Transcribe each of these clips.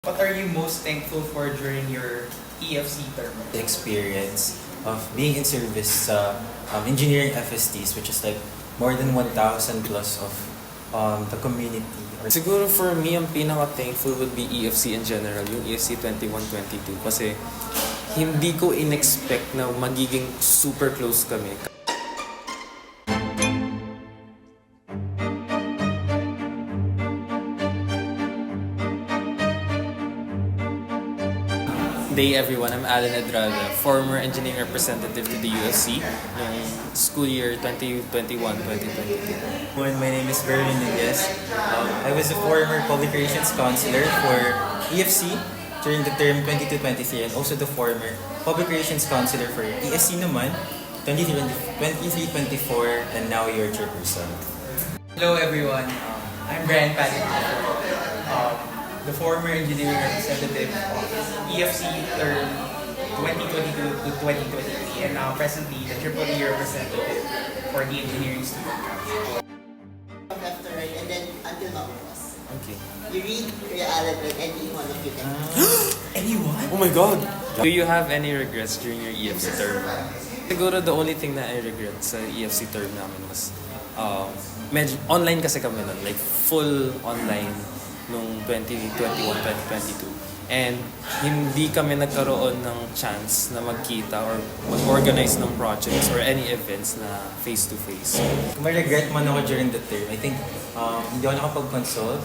What are you most thankful for during your EFC term? The experience of being in service sa engineering FSTs, which is like more than 1,000 plus of the community. Siguro for me, ang pinaka-thankful would be EFC in general, yung EFC 21-22. Kasi hindi ko in-expect na magiging super close kami. Day everyone, I'm 𝙎𝙩𝙞𝙡𝙗𝙪, former engineering representative to the UFC ng school year 2021-2022. My name is Vher. I was a former public relations counselor for EFC during the term 22-23 and also the former public relations counselor for EFC naman 23-24 and now your chairperson. Hello everyone, I'm Brian Padilla, the former engineering representative of EFC term 2022 to 2023 and now presently the EEE representative for the engineering student. Left to right and then until Maubos. Okay. You read 𝙤𝙤𝙤𝙀 any one of you can. Anyone? Oh my God! Do you have any regrets during your EFC term? Siguro the only thing na I regret sa EFC term namin was medyo online kasi kami nun, like full online nung 2021-2022. And hindi kami nagkaroon ng chance na magkita or mag-organize ng projects or any events na face-to-face. Kung may regret man ako during the term, I think hindi ako nakapag-consult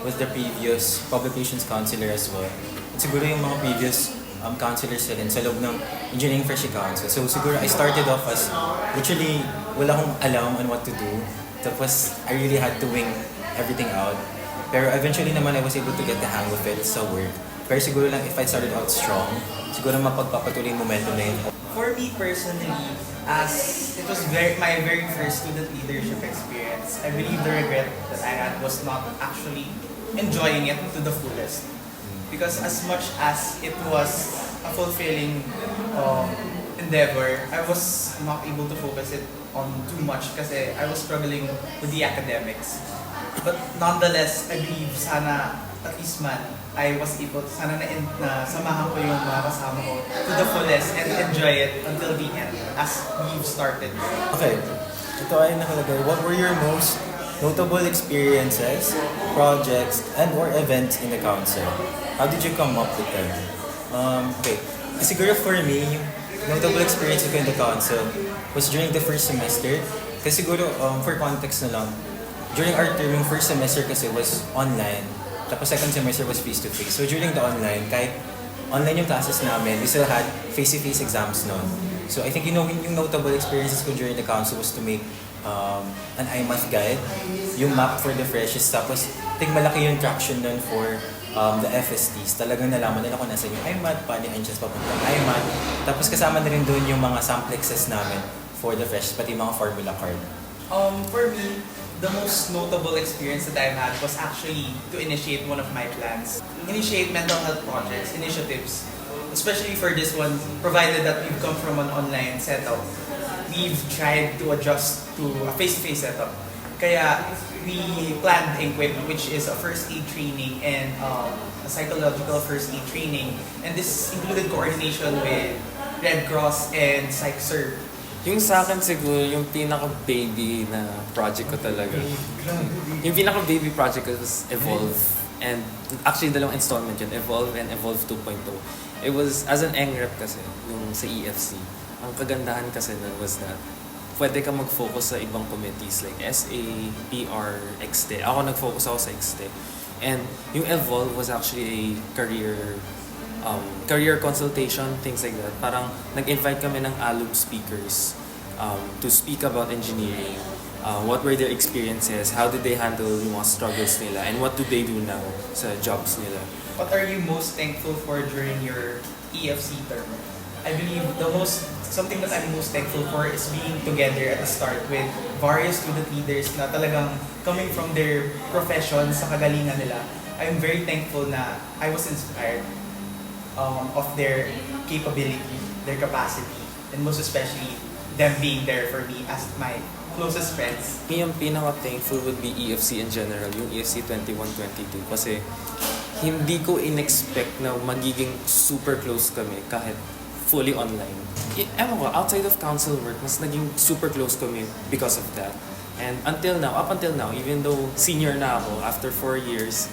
with the previous public relations counselor as well. At siguro yung mga previous counselors din sa loob ng Engineering Freshie Council. So siguro I started off as literally wala akong alam on what to do. Tapos I really had to wing everything out. Pero eventually naman I was able to get the hang of it sa work. Pero siguro lang if I started out strong, siguro mapagpapatuloy yung momentum na yun. For me personally, as it was my very first student leadership experience, I believe the regret that I had was not actually enjoying it to the fullest. Because as much as it was a fulfilling endeavor, I was not able to focus it on too much kasi I was struggling with the academics. But nonetheless, I believe sana at least man, I was able, sana na samahan ko yung mga kasama ko to the fullest and enjoy it until the end as we've started. Okay, ito ay nakalagay. What were your most notable experiences, projects, and or events in the council? How did you come up with them? Okay, siguro for me, yung notable experience ko in the council was during the first semester. Kasi siguro, for context na lang, during our term, yung first semester kasi was online. Tapos second semester was face-to-face. So during the online, kahit online yung classes namin, we still had face-to-face exams noon. So I think yung notable experiences ko during the council was to make an 𝚘𝚙 guide, yung map for the freshies. Tapos malaki yung traction nun for the FSTs. Talagang nalaman nila kung nasa yung 𝚘𝚙, paano yung entrance papuntang 𝚘𝚙. Tapos kasama na rin doon yung mga samplexes namin for the freshies, pati mga formula card. For me, the most notable experience that I've had was actually to initiate one of my plans. Initiate mental health projects, initiatives. Especially for this one, provided that we've come from an online setup, we've tried to adjust to a face-to-face setup. Kaya we planned EQUIP, which is a first aid training and a psychological first aid training. And this included coordination with Red Cross and 𝚙𝚎. Yung sa akin siguro, yung pinaka-baby na project ko talaga. Yung pinaka-baby project ko was Evolve. And actually, dalawang installment yun, Evolve and Evolve 2.0. It was, as an EngRep kasi, yung sa EFC, ang kagandahan kasi nun was that pwede ka mag-focus sa ibang committees like SA, PR, XT. Ako nag-focus ako sa XT. And yung Evolve was actually a career consultation, things like that. Parang nag-invite kami ng alum speakers to speak about engineering. What were their experiences? How did they handle yung mga struggles nila? And what do they do now sa jobs nila? What are you most thankful for during your EFC term? I believe something that I'm most thankful for is being together at the start with various student leaders na talagang coming from their profession sa kagalingan nila. I'm very thankful na I was inspired of their capability, their capacity, and most especially them being there for me as my closest friends. Yung pinaka-thankful would be EFC in general, yung EFC 21-22. Kasi hindi ko in-expect na magiging super close kami kahit fully online. Ewan ko, outside of council work, mas naging super close kami because of that. And up until now, even though senior na ako, after 4 years,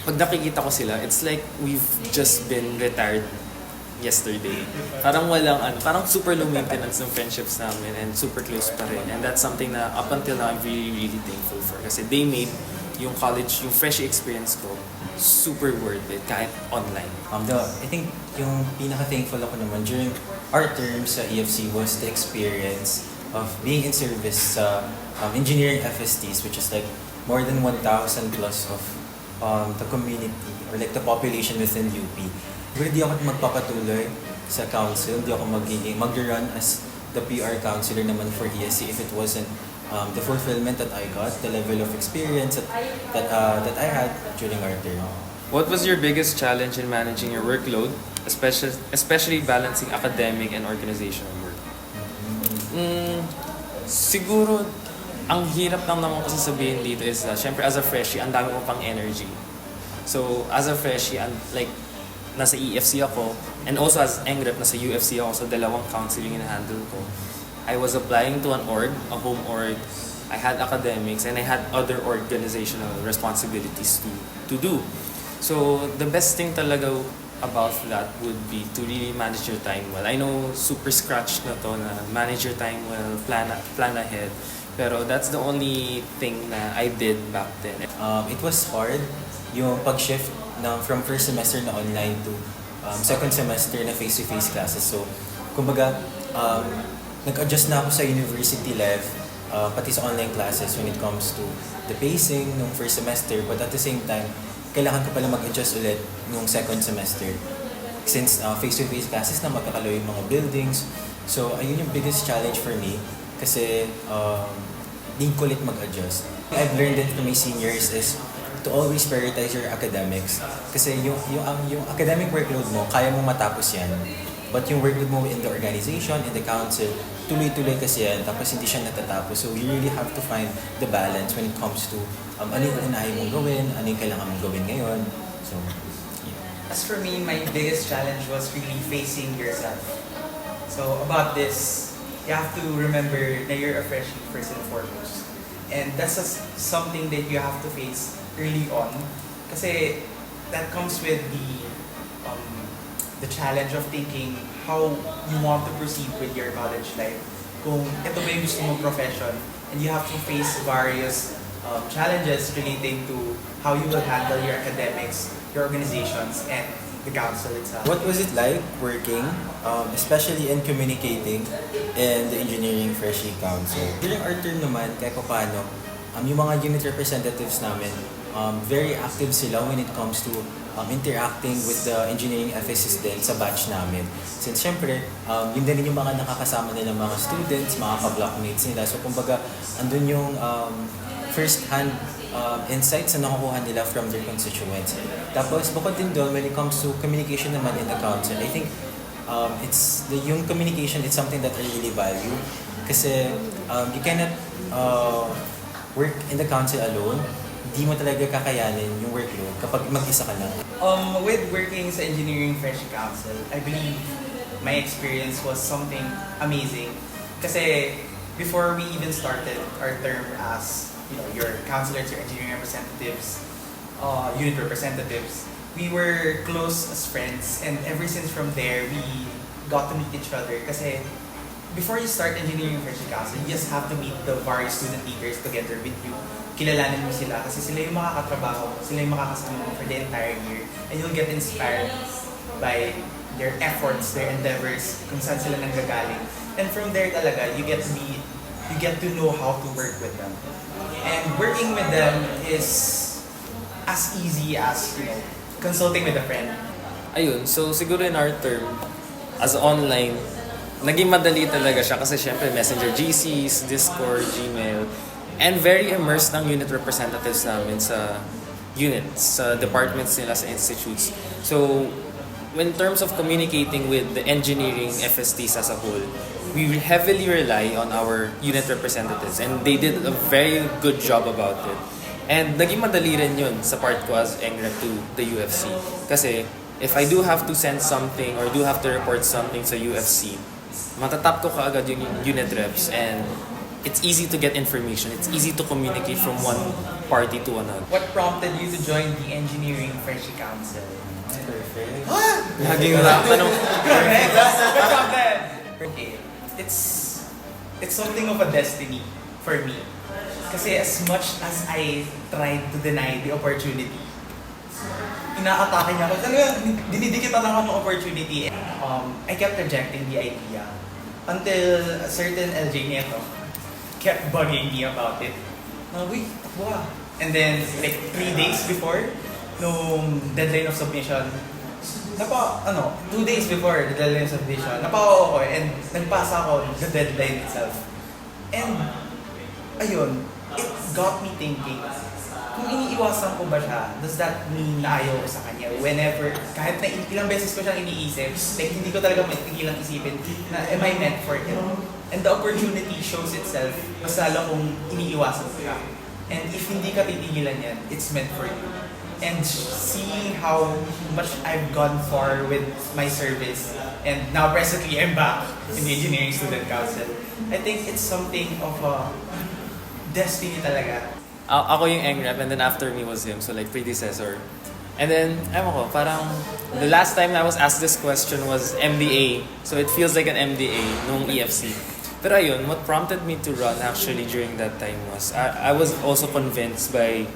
pag nakikita ko sila, it's like we've just been retired yesterday. Parang parang super low maintenance ng friendships namin and super close pa rin. And that's something na up until now, I'm really, really thankful for. Kasi they made yung college, yung fresh experience ko, super worth it kahit online. I think yung pinaka-thankful ako naman during our term sa EFC was the experience of being in service sa engineering FSTs, which is like more than 1,000 plus of the community or like the population within UP. Pero di ako magpapatuloy sa council, di ako mag-run as the PR counselor naman for ESC if it wasn't the fulfillment that I got, the level of experience that I had during our term. What was your biggest challenge in managing your workload, especially balancing academic and organizational work? Siguro, ang hirap lang naman ko sasabihin dito is syempre as a freshie, ang dami mo pang energy. So, as a freshie, nasa EFC ako, and also as NGREP, nasa UFC ako, so dalawang council yung handle ko. I was applying to an org, a home org. I had academics, and I had other organizational responsibilities to do. So, the best thing talaga about that would be to really manage your time well. I know super scratch na to na manage your time well, plan ahead. Pero that's the only thing na I did back then. It was hard yung pag-shift from first semester na online to second semester na face-to-face classes. So, kumbaga, nag-adjust na ako sa university life, pati sa online classes when it comes to the pacing nung first semester. But at the same time, kailangan ko pala mag-adjust ulit nung second semester. Since face-to-face classes na magkakalayo yung mga buildings. So, ayun yung biggest challenge for me. Kasi, di ko ulit mag-adjust. I've learned it from my seniors is to always prioritize your academics. Kasi yung academic workload mo, kaya mo matapos yan. But yung workload mo in the organization, in the council, tuloy-tuloy kasi yan, tapos hindi siya natatapos. So you really have to find the balance when it comes to ano yung unahin mong gawin, ano yung kailangan mong gawin ngayon. So, yeah. As for me, my biggest challenge was really facing yourself. So about this, you have to remember that you're a freshie first and foremost. And that's something that you have to face early on. Kasi that comes with the challenge of thinking how you want to proceed with your college life. Kung ito ba yung gusto mong profession, and you have to face various challenges relating to how you will handle your academics, your organizations, and the council itself. What was it like working, especially in communicating in the Engineering Freshie Council? During our term naman, kahit paano, yung mga unit representatives namin, very active sila when it comes to interacting with the engineering FSs din sa batch namin. Since syempre, yun din yung mga nakakasama nila mga students, mga ka-blockmates nila. So kumbaga, andun yung first-hand insights na nakukuha nila from their constituents. Tapos, bukod din doon, when it comes to communication naman in the council, I think yung communication is something that I really value. Kasi you cannot work in the council alone. Di mo talaga kakayanin yung workload kapag mag-isa ka lang. With working sa Engineering Freshie Council, I believe my experience was something amazing. Kasi before we even started our term as your counselors, your engineering representatives, unit representatives, we were close as friends, and ever since from there, we got to meet each other. Kasi before you start Engineering Freshie Council, you just have to meet the various student leaders together with you. Kilalanin mo sila kasi sila yung makakatrabaho, sila yung makakasama mo for the entire year, and you'll get inspired by their efforts, their endeavors, kung saan sila nanggagaling. And from there talaga, you get to know how to work with them. And working with them is as easy as consulting with a friend. Ayun, so siguro in our term, as online, naging madali talaga siya kasi syempre Messenger GCs, Discord, Gmail, and very immersed ng unit representatives namin sa units, sa departments nila, sa institutes. So, in terms of communicating with the engineering FSTs as a whole, we heavily rely on our unit representatives, and they did a very good job about it. And naging madali rin yun sa part ko as EngRep to the UFC. Kasi if I do have to send something or do have to report something sa UFC, matatap ko kaagad yung unit reps and it's easy to get information. It's easy to communicate from one party to another. What prompted you to join the Engineering Freshie Council? Perfect. Laging tanong. Correct. What prompted? Okay. It's something of a destiny for me. Kasi as much as I tried to deny the opportunity, inaatake niya ako. Dinidikitan ako ng opportunity. I kept rejecting the idea until a certain LJ neto kept bugging me about it. Wait, wow. And then, like 3 days before, nung deadline of submission, 2 days before the deadline of submission, napako ako and nagpasa ako the deadline itself. And, ayun, it got me thinking, kung iniiwasan ko ba siya, does that mean na ayaw ko sa kanya? Whenever, kahit na ilang beses ko siyang iniisip, like hindi ko talaga matigilang isipin na am I meant for him? And the opportunity shows itself, mas lalo kung iniiwasan ko siya. And if hindi ka titigilan yan, it's meant for you. And seeing how much I've gone far with my service, and now presently I'm back in the Engineering Student Council, I think it's something of a destiny talaga. Ako yung EngRep and then after me was him, so like predecessor. And then, ewan ko, parang the last time I was asked this question was MDA. So it feels like an MDA nung EFC. Pero ayun, what prompted me to run actually during that time was, I was also convinced by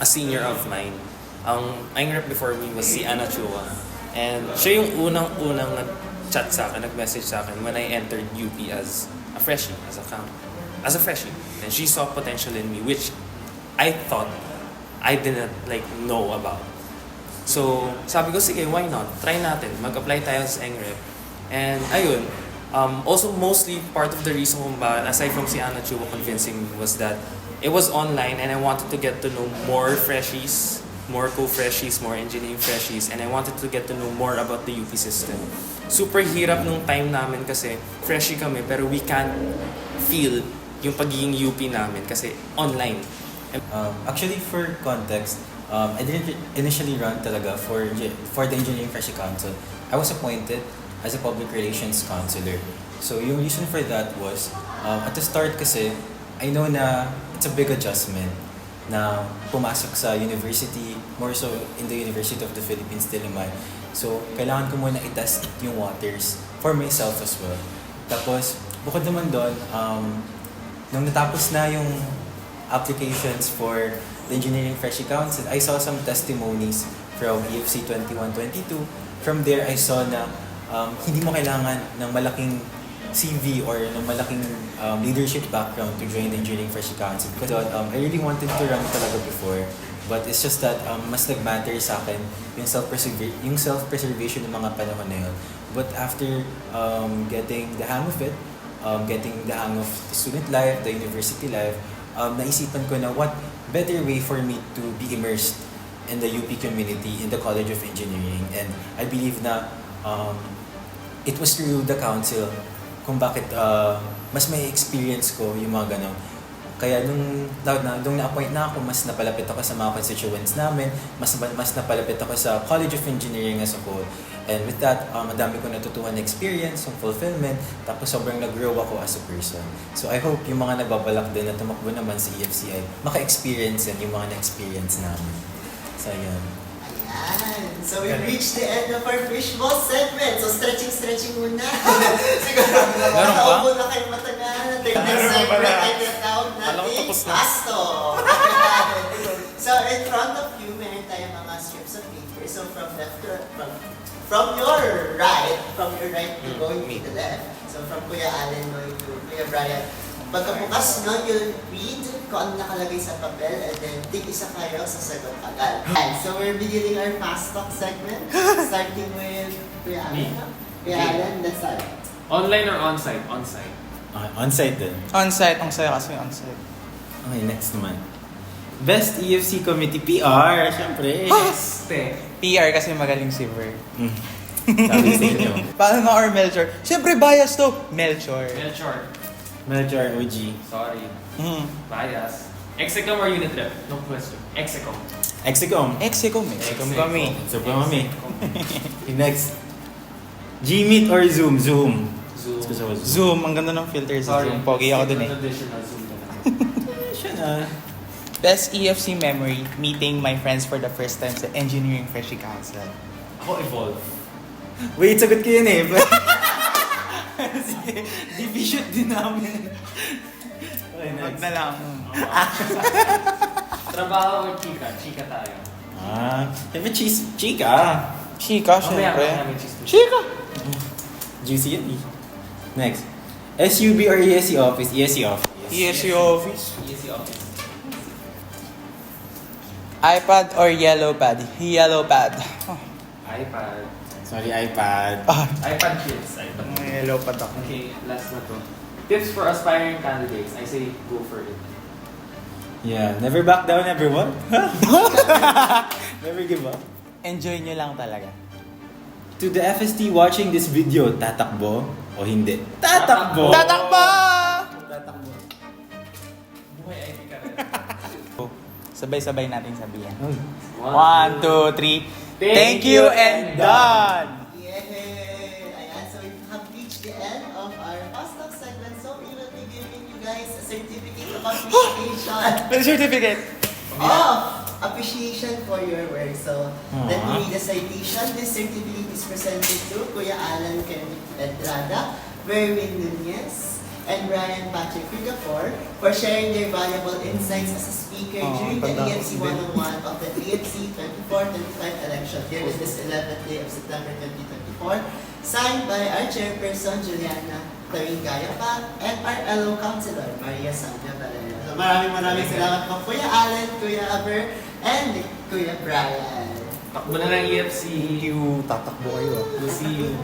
a senior of mine. Ang EngRep before me was si Ana Chua. And siya yung unang-unang nag-chat sa akin, nag-message sa akin when I entered UP as a freshie, as a freshie. And she saw potential in me, which I thought I didn't know about. So, sabi ko, sige, why not? Try natin. Mag-apply tayo sa EngRep. And ayun, also mostly part of the reason kung bakit, aside from si Ana Chua convincing me, was that it was online and I wanted to get to know more freshies, more co-freshies, more engineering freshies, and I wanted to get to know more about the UP system. Super hirap nung time namin kasi freshie kami pero we can't feel yung pagiging UP namin kasi online. Actually, for context, I didn't initially run talaga for the Engineering Freshie Council. I was appointed as a public relations counselor. So yung reason for that was, at the start kasi, I know na it's a big adjustment na pumasok sa university, more so in the University of the Philippines, 𝚤𝚤𝚗𝙗. So, kailangan ko muna i-test yung waters for myself as well. Tapos, bukod naman doon, nung natapos na yung applications for the Engineering Freshie Council, I saw some testimonies from EFC 21-22. From there, I saw na hindi mo kailangan ng malaking CV or ng malaking leadership background to join the Engineering Freshie Council. Because I really wanted to run talaga before, but it's just that mas nag-matter sa akin yung self-preservation ng mga panahon na yun. But after getting the hang of it, getting the hang of the student life, the university life, naisipan ko na what better way for me to be immersed in the UP community, in the College of Engineering. And I believe na it was through the council kung bakit mas may experience ko yung mga ganon. Kaya nung na-appoint na ako, mas napalapit ako sa mga constituents namin, mas napalapit ako sa College of Engineering as a whole. And with that, madami ko natutuhan na experience, yung fulfillment, tapos sobrang nag-grow ako as a person. So I hope yung mga nagbabalak din na tumakbo naman sa EFC ay maka-experience yan, yung mga na-experience namin. So yun. Ayan. So we reached the end of our fishbowl segment. So stretching muna. Siguro nakaupo na kayo matagal. The next segment ay tinatawag natin pasto. So in front of you, meron tayong mga strips of paper. So from your right, you're going to the left. So from Kuya Allen going to Kuya Brian. Pagkabukas nyo, you'll read kung ano nakalagay sa papel and then tig-isa kayo sa sagot agad. So we're beginning our fast talk segment, starting with Kuya Allen. Kuya Allen, let's start. Online or on-site? On-site. On-site din. On-site, ang saya kasi on-site. Okay, next naman. Best EFC Committee PR, syempre. PR kasi magaling si Vher. Sabi sa inyo. Paano nga or Melchor? Siyempre bias to! Melchor. Melchor OG. Sorry. Bias. Execom or unit rep? No question. Execom. Execom. Execom kami. So, kami. Next. Gmeet or Zoom? Zoom. Zoom. Gusto ko Zoom, ang ganda ng filter sa Zoom. Pogi ako dun eh. Traditional Zoom na lang. Siya na. Best EFC memory, meeting my friends for the first time sa Engineering Freshie Council. Ako evolve. Wait, sagot ko yun eh. Sige, division din namin. Okay, Wag next. na lang. Trabaho or chika? Chika tayo. Siyempre chika. Chika, Mamaya syempre. namin cheese to. Chika! Juicy yan eh. Next. SUB or ESC office? ESC office. ESC office. ESC office. iPad or yellow pad? Yellow pad. iPad. Sorry, iPad. iPad kids. iPad. Yellow pad ako. Okay, last na to. Tips for aspiring candidates. I say go for it. Yeah, never back down, everyone. Never give up. Enjoy nyo lang talaga. To the FST watching this video, tatakbo o hindi? Tatakbo! Tatakbo! Tatakbo. Buhay IT ka rin. Sabay-sabay natin sabihin. 1, 1, 2, 3. Thank you and done! Yay! Ayan, so we have reached the end of our fast talk segment. So we will be giving you guys a certificate of appreciation. May certificate! Appreciation for your work. So let me read the citation. This certificate is presented to Kuya Alan Edrada, Verwin Nunez, and Brian Patrick Rigafort for sharing their valuable insights as a speaker during the EFC 101 of the EFC 24-25 election here in this 11th day of September 2024, signed by our chairperson Juliana 𝚙𝙤𝙤𝙢𝙤 and our LO Councilor Maria Sandra Valera. So maraming salamat po Kuya Alan, Kuya Vher, and Kuya Brian. Takbo na ng EFC. Thank you. Tatakbo kayo. We'll see you.